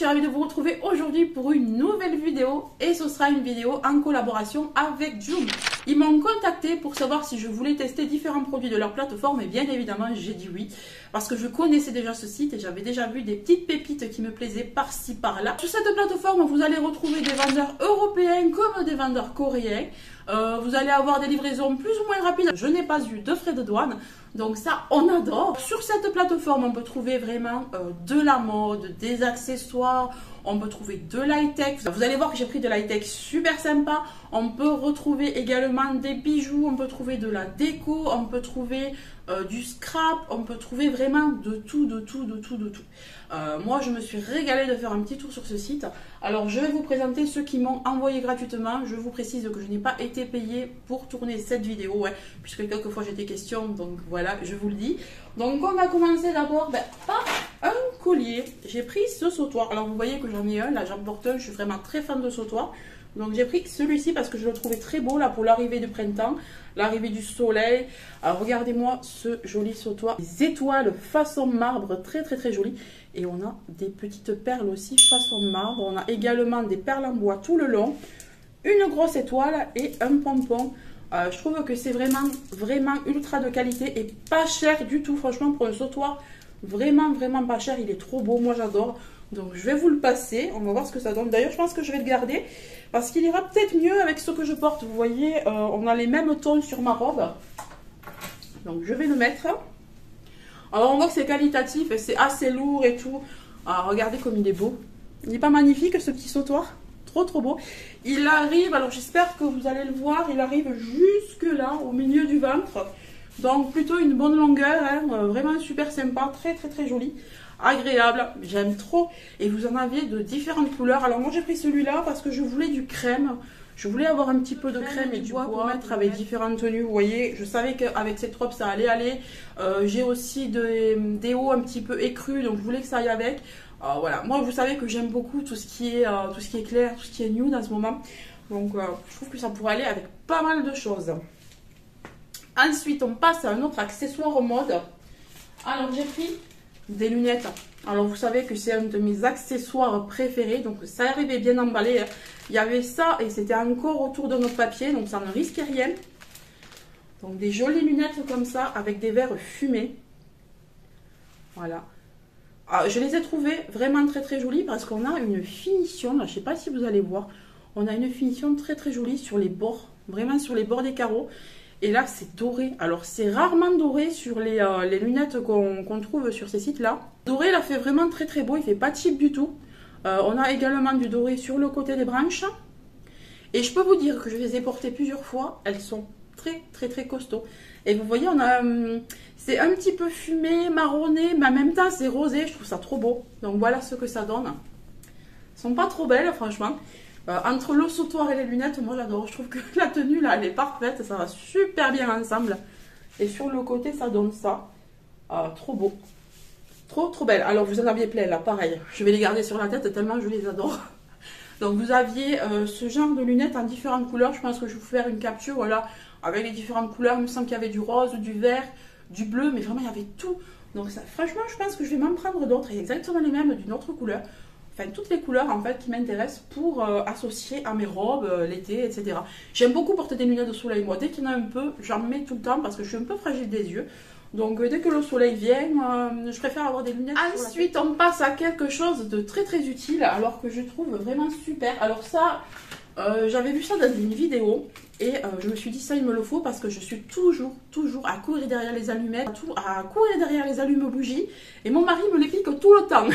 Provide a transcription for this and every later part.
suis ravie de vous retrouver aujourd'hui pour une nouvelle vidéo et ce sera une vidéo en collaboration avec Joom. Ils m'ont contacté pour savoir si je voulais tester différents produits de leur plateforme et bien évidemment j'ai dit oui parce que je connaissais déjà ce site et j'avais déjà vu des petites pépites qui me plaisaient par-ci par-là. Sur cette plateforme vous allez retrouver des vendeurs européens comme des vendeurs coréens. Vous allez avoir des livraisons plus ou moins rapides. Je n'ai pas eu de frais de douane, donc ça on adore. Sur cette plateforme on peut trouver vraiment de la mode, des accessoires, on peut trouver de l'high-tech. Vous allez voir que j'ai pris de l'high-tech super sympa. On peut retrouver également des bijoux, on peut trouver de la déco, on peut trouver du scrap, on peut trouver vraiment de tout. Moi je me suis régalée de faire un petit tour sur ce site. Alors je vais vous présenter ceux qui m'ont envoyé gratuitement. Je vous précise que je n'ai pas été payée pour tourner cette vidéo, puisque quelquefois j'ai des questions, donc voilà, je vous le dis. Donc on va commencer d'abord par un collier. J'ai pris ce sautoir. Alors vous voyez que j'en ai un, là j'en porte un, je suis vraiment très fan de sautoir. Donc j'ai pris celui-ci parce que je le trouvais très beau là pour l'arrivée du printemps, l'arrivée du soleil. Alors regardez-moi ce joli sautoir. Des étoiles façon marbre, très joli. Et on a des petites perles aussi façon marbre. On a également des perles en bois tout le long. Une grosse étoile et un pompon. Je trouve que c'est vraiment ultra de qualité et pas cher du tout. Franchement pour un sautoir, vraiment pas cher. Il est trop beau, moi j'adore. Donc je vais vous le passer, on va voir ce que ça donne. D'ailleurs je pense que je vais le garder parce qu'il ira peut-être mieux avec ce que je porte. Vous voyez, on a les mêmes tons sur ma robe. Donc je vais le mettre. Alors on voit que c'est qualitatif et c'est assez lourd et tout. Alors, regardez comme il est beau. Il n'est pas magnifique ce petit sautoir? Trop beau. Il arrive, alors j'espère que vous allez le voir, il arrive jusque là au milieu du ventre. Donc plutôt une bonne longueur, vraiment super sympa, très joli. Agréable, j'aime trop. Et vous en aviez de différentes couleurs. Alors moi j'ai pris celui-là parce que je voulais du crème. Je voulais avoir un petit peu de crème et du bois pour mettre avec différentes tenues. Vous voyez, je savais qu'avec cette robe ça allait aller. J'ai aussi des hauts un petit peu écrus, donc je voulais que ça aille avec. Voilà, moi vous savez que j'aime beaucoup tout ce qui est clair, tout ce qui est nude en ce moment. Donc je trouve que ça pourrait aller avec pas mal de choses. Ensuite on passe à un autre accessoire mode. Alors j'ai pris des lunettes. Alors vous savez que c'est un de mes accessoires préférés, donc ça arrivait bien emballé. Il y avait ça et c'était encore autour de notre papier, donc ça ne risquait rien. Donc des jolies lunettes comme ça avec des verres fumés. Voilà. Je les ai trouvées vraiment très jolies parce qu'on a une finition, là je sais pas si vous allez voir, on a une finition très jolie sur les bords, vraiment sur les bords des carreaux. Et là, c'est doré. Alors, c'est rarement doré sur les lunettes qu'on trouve sur ces sites-là. Doré, là, fait vraiment très beau. Il fait pas cheap du tout. On a également du doré sur le côté des branches. Et je peux vous dire que je les ai portées plusieurs fois. Elles sont très costauds. Et vous voyez, on a c'est un petit peu fumé, marronné, mais en même temps, c'est rosé. Je trouve ça trop beau. Donc, voilà ce que ça donne. Elles sont pas trop belles, franchement. Entre le sautoir et les lunettes, moi j'adore. Je trouve que la tenue là, elle est parfaite. Ça va super bien ensemble. Et sur le côté, ça donne ça. Trop beau. Trop belle. Alors vous en aviez plein là, pareil. Je vais les garder sur la tête tellement je les adore. Donc vous aviez ce genre de lunettes en différentes couleurs. Je pense que je vais vous faire une capture voilà, avec les différentes couleurs. Il me semble qu'il y avait du rose, du vert, du bleu. Mais vraiment, il y avait tout. Donc ça, franchement, je pense que je vais m'en prendre d'autres. Exactement les mêmes d'une autre couleur. Enfin, toutes les couleurs en fait qui m'intéressent pour associer à mes robes l'été, etc. J'aime beaucoup porter des lunettes de soleil. Moi, dès qu'il y en a un peu, j'en mets tout le temps parce que je suis un peu fragile des yeux. Donc, dès que le soleil vient, je préfère avoir des lunettes. Ensuite, on passe à quelque chose de très utile, alors que je trouve vraiment super. Alors ça, j'avais vu ça dans une vidéo et je me suis dit ça, il me le faut parce que je suis toujours à courir derrière les allumettes, à courir derrière les allumes-bougies et mon mari me les pique tout le temps.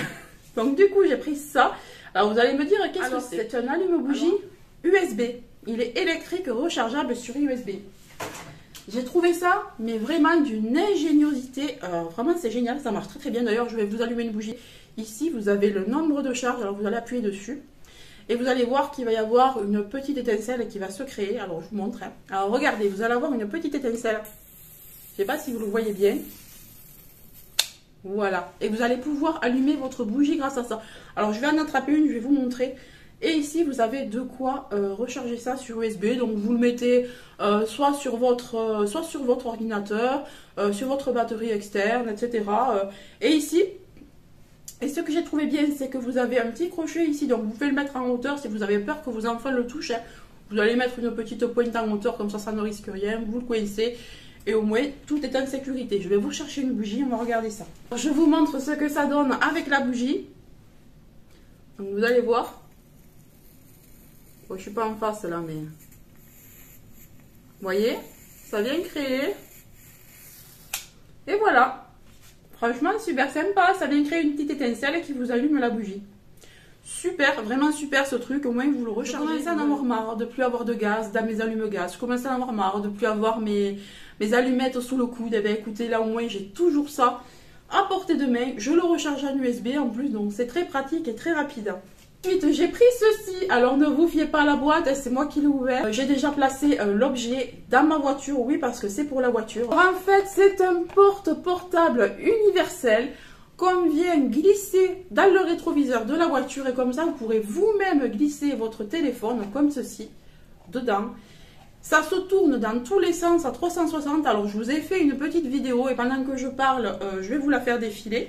Donc du coup j'ai pris ça. Alors vous allez me dire qu'est-ce que c'est? C'est un allume-bougie USB. Il est électrique rechargeable sur USB. J'ai trouvé ça mais vraiment d'une ingéniosité. Vraiment c'est génial, ça marche très bien. D'ailleurs je vais vous allumer une bougie. Ici vous avez le nombre de charges. Alors vous allez appuyer dessus. Et vous allez voir qu'il va y avoir une petite étincelle qui va se créer. Alors je vous montre. Alors regardez, vous allez avoir une petite étincelle. Je ne sais pas si vous le voyez bien. Voilà, et vous allez pouvoir allumer votre bougie grâce à ça. Alors je vais en attraper une, je vais vous montrer. Et ici vous avez de quoi recharger ça sur USB. Donc vous le mettez soit sur votre ordinateur, sur votre batterie externe, etc. Et ici Et ce que j'ai trouvé bien, c'est que vous avez un petit crochet ici, donc vous pouvez le mettre en hauteur si vous avez peur que vos enfants le touchent. Vous allez mettre une petite pointe en hauteur, comme ça ne risque rien, vous le coincez. Et au moins, tout est en sécurité. Je vais vous chercher une bougie, on va regarder ça. Je vous montre ce que ça donne avec la bougie. Donc vous allez voir. Bon, je ne suis pas en face là, mais... Vous voyez, ça vient créer. Et voilà. Franchement, super sympa. Ça vient créer une petite étincelle qui vous allume la bougie. Super, vraiment super ce truc. Au moins, vous le rechargez. Je commence à en avoir marre de plus avoir de gaz dans mes allume-gaz. Je commence à en avoir marre de plus avoir mes allumettes sous le coude. Et bien, écoutez, là, au moins, j'ai toujours ça à portée de main. Je le recharge en USB en plus, donc c'est très pratique et très rapide. Ensuite, j'ai pris ceci. Alors, ne vous fiez pas à la boîte, c'est moi qui l'ai ouvert. J'ai déjà placé l'objet dans ma voiture, oui, parce que c'est pour la voiture. En fait, c'est un porte-portable universel qu'on vient glisser dans le rétroviseur de la voiture. Et comme ça, vous pourrez vous-même glisser votre téléphone, comme ceci, dedans. Ça se tourne dans tous les sens à 360. Alors, je vous ai fait une petite vidéo et pendant que je parle, je vais vous la faire défiler.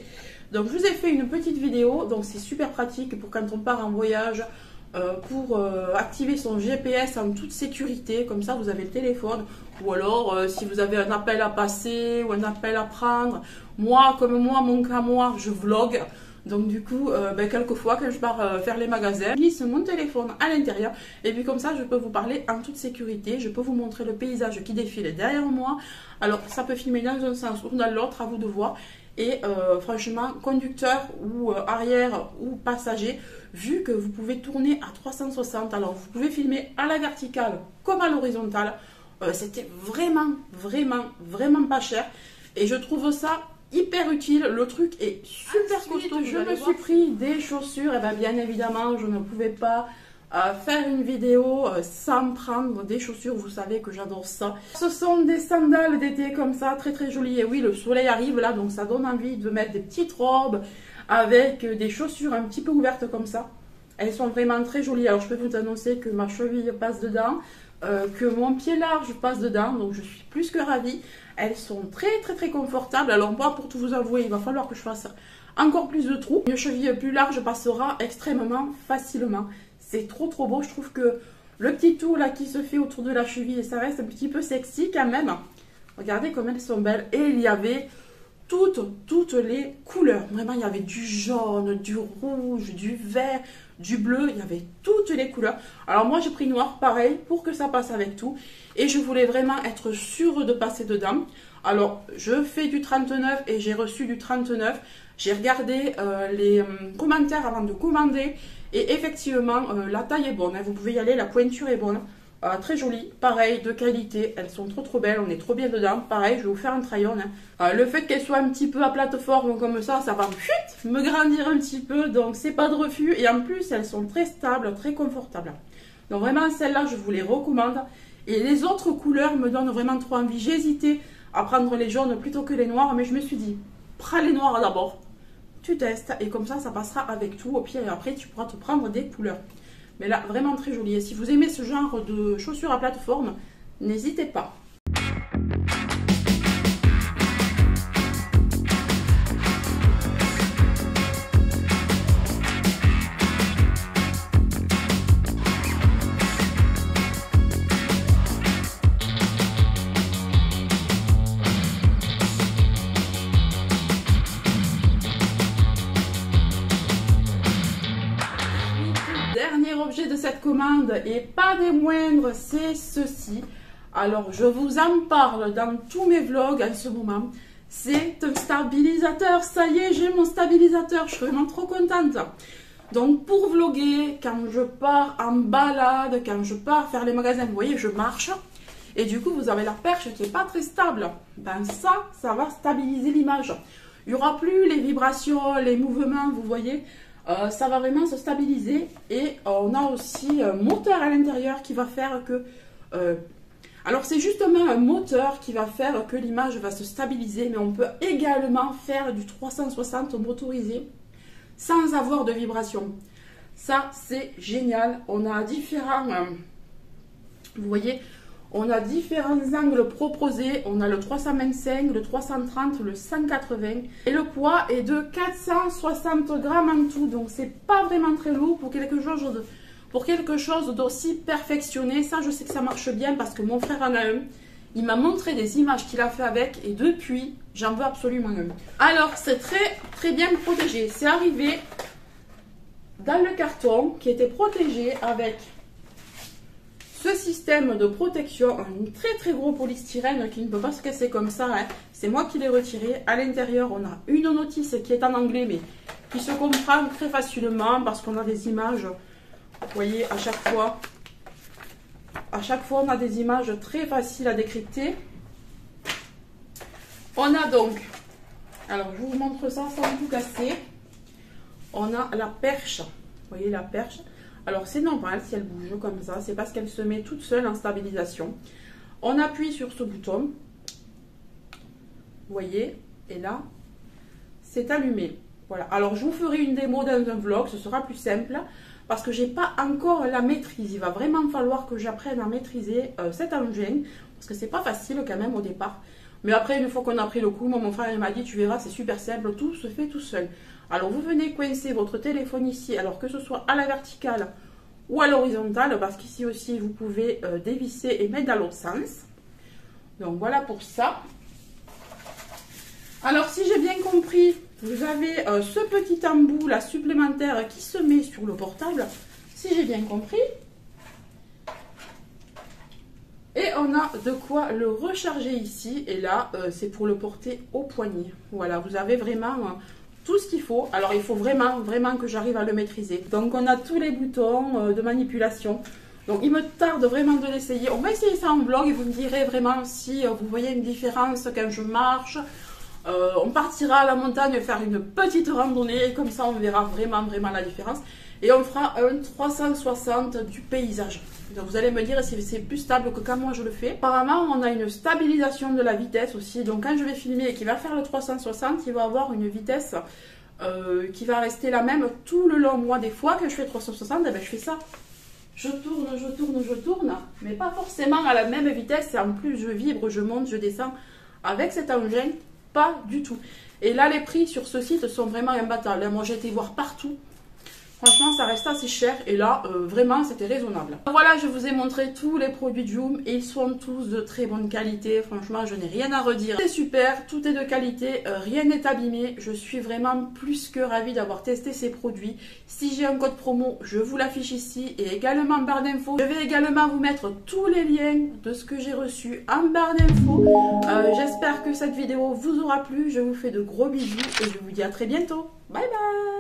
Donc je vous ai fait une petite vidéo, donc c'est super pratique pour quand on part en voyage, pour activer son GPS en toute sécurité, comme ça vous avez le téléphone, ou alors si vous avez un appel à passer ou un appel à prendre. Moi, comme moi, mon cas moi, je vlog, donc du coup, quelquefois quand je pars faire les magasins, je glisse mon téléphone à l'intérieur, et puis comme ça je peux vous parler en toute sécurité, je peux vous montrer le paysage qui défile derrière moi. Alors ça peut filmer dans un sens ou dans l'autre, à vous de voir. Et franchement, conducteur ou arrière ou passager, vu que vous pouvez tourner à 360, alors vous pouvez filmer à la verticale comme à l'horizontale, c'était vraiment pas cher. Et je trouve ça hyper utile, le truc est super costaud. Je me suis pris des chaussures, et bien évidemment, je ne pouvais pas faire une vidéo sans prendre des chaussures, vous savez que j'adore ça. Ce sont des sandales d'été comme ça, très jolies. Et oui, le soleil arrive là, donc ça donne envie de mettre des petites robes avec des chaussures un petit peu ouvertes comme ça. Elles sont vraiment très jolies. Alors je peux vous annoncer que ma cheville passe dedans, que mon pied large passe dedans, donc je suis plus que ravie. Elles sont très confortables. Alors moi, pour tout vous avouer, il va falloir que je fasse encore plus de trous. Une cheville plus large passera extrêmement facilement. C'est trop beau, je trouve que le petit tour là qui se fait autour de la cheville, ça reste un petit peu sexy quand même. Regardez comme elles sont belles. Et il y avait toutes les couleurs. Vraiment, il y avait du jaune, du rouge, du vert, du bleu. Il y avait toutes les couleurs. Alors moi, j'ai pris noir, pareil, pour que ça passe avec tout. Et je voulais vraiment être sûre de passer dedans. Alors, je fais du 39 et j'ai reçu du 39. J'ai regardé les commentaires avant de commander. Et effectivement, la taille est bonne, hein, vous pouvez y aller, la pointure est bonne, très jolie, pareil, de qualité, elles sont trop belles, on est trop bien dedans, pareil, je vais vous faire un try-on. Hein. Le fait qu'elle soit un petit peu à plateforme comme ça va me grandir un petit peu, donc c'est pas de refus, et en plus elles sont très stables, très confortables. Donc vraiment celle-là, je vous les recommande, et les autres couleurs me donnent vraiment trop envie. J'ai hésité à prendre les jaunes plutôt que les noirs, mais je me suis dit, prends les noirs d'abord. Tu testes et comme ça passera avec tout. Au pire, et après, tu pourras te prendre des couleurs. Mais là, vraiment très joli. Et si vous aimez ce genre de chaussures à plateforme, n'hésitez pas. Dernier objet de cette commande et pas des moindres, c'est ceci. Alors je vous en parle dans tous mes vlogs en ce moment. C'est un stabilisateur, ça y est, j'ai mon stabilisateur, je suis vraiment trop contente. Donc pour vlogger, quand je pars en balade, quand je pars faire les magasins, vous voyez, je marche. Et du coup vous avez la perche qui n'est pas très stable. Ben ça va stabiliser l'image. Il n'y aura plus les vibrations, les mouvements, vous voyez. Ça va vraiment se stabiliser et on a aussi un moteur à l'intérieur qui va faire que... alors c'est justement un moteur qui va faire que l'image va se stabiliser, mais on peut également faire du 360 motorisé sans avoir de vibration. Ça c'est génial, on a différents... vous voyez, On a différents angles proposés. On a le 325, le 330, le 180. Et le poids est de 460 grammes en tout. Donc, c'est pas vraiment très lourd pour quelque chose d'aussi perfectionné. Ça, je sais que ça marche bien parce que mon frère en a un. Il m'a montré des images qu'il a fait avec. Et depuis, j'en veux absolument un. Alors, c'est très bien protégé. C'est arrivé dans le carton qui était protégé avec ce système de protection, un très gros polystyrène qui ne peut pas se casser comme ça. Hein. C'est moi qui l'ai retiré. À l'intérieur, on a une notice qui est en anglais, mais qui se comprend très facilement parce qu'on a des images. Vous voyez, à chaque fois, on a des images très faciles à décrypter. On a donc, alors je vous montre ça sans tout casser. On a la perche. Vous voyez la perche? Alors c'est normal si elle bouge comme ça, c'est parce qu'elle se met toute seule en stabilisation. On appuie sur ce bouton, vous voyez, et là, c'est allumé. Voilà, alors je vous ferai une démo dans un vlog, ce sera plus simple, parce que j'ai pas encore la maîtrise. Il va vraiment falloir que j'apprenne à maîtriser cet engin, parce que c'est pas facile quand même au départ. Mais après, une fois qu'on a pris le coup, mon frère m'a dit, tu verras, c'est super simple, tout se fait tout seul. Alors, vous venez coincer votre téléphone ici, alors que ce soit à la verticale ou à l'horizontale, parce qu'ici aussi, vous pouvez dévisser et mettre dans l'autre sens. Donc, voilà pour ça. Alors, si j'ai bien compris, vous avez ce petit embout là supplémentaire qui se met sur le portable, si j'ai bien compris. Et on a de quoi le recharger ici. Et là, c'est pour le porter au poignet. Voilà, vous avez vraiment tout ce qu'il faut. Alors, il faut vraiment que j'arrive à le maîtriser. Donc, on a tous les boutons de manipulation. Donc, il me tarde vraiment de l'essayer. On va essayer ça en vlog et vous me direz vraiment si vous voyez une différence quand je marche. On partira à la montagne faire une petite randonnée. Et comme ça, on verra vraiment la différence. Et on fera un 360 du paysage. Donc vous allez me dire si c'est plus stable que quand moi je le fais. Apparemment, on a une stabilisation de la vitesse aussi. Donc quand je vais filmer et qu'il va faire le 360, il va avoir une vitesse qui va rester la même tout le long. Moi, des fois, quand je fais 360, eh ben, je fais ça. Je tourne, mais pas forcément à la même vitesse. Et en plus, je vibre, je monte, je descends. Avec cet engin, pas du tout. Et là, les prix sur ce site sont vraiment imbattables. Moi, j'ai été voir partout. Franchement, ça reste assez cher et là, vraiment, c'était raisonnable. Voilà, je vous ai montré tous les produits Joom et ils sont tous de très bonne qualité. Franchement, je n'ai rien à redire. C'est super, tout est de qualité, rien n'est abîmé. Je suis vraiment plus que ravie d'avoir testé ces produits. Si j'ai un code promo, je vous l'affiche ici et également en barre d'infos. Je vais également vous mettre tous les liens de ce que j'ai reçu en barre d'infos. J'espère que cette vidéo vous aura plu. Je vous fais de gros bisous et je vous dis à très bientôt. Bye bye!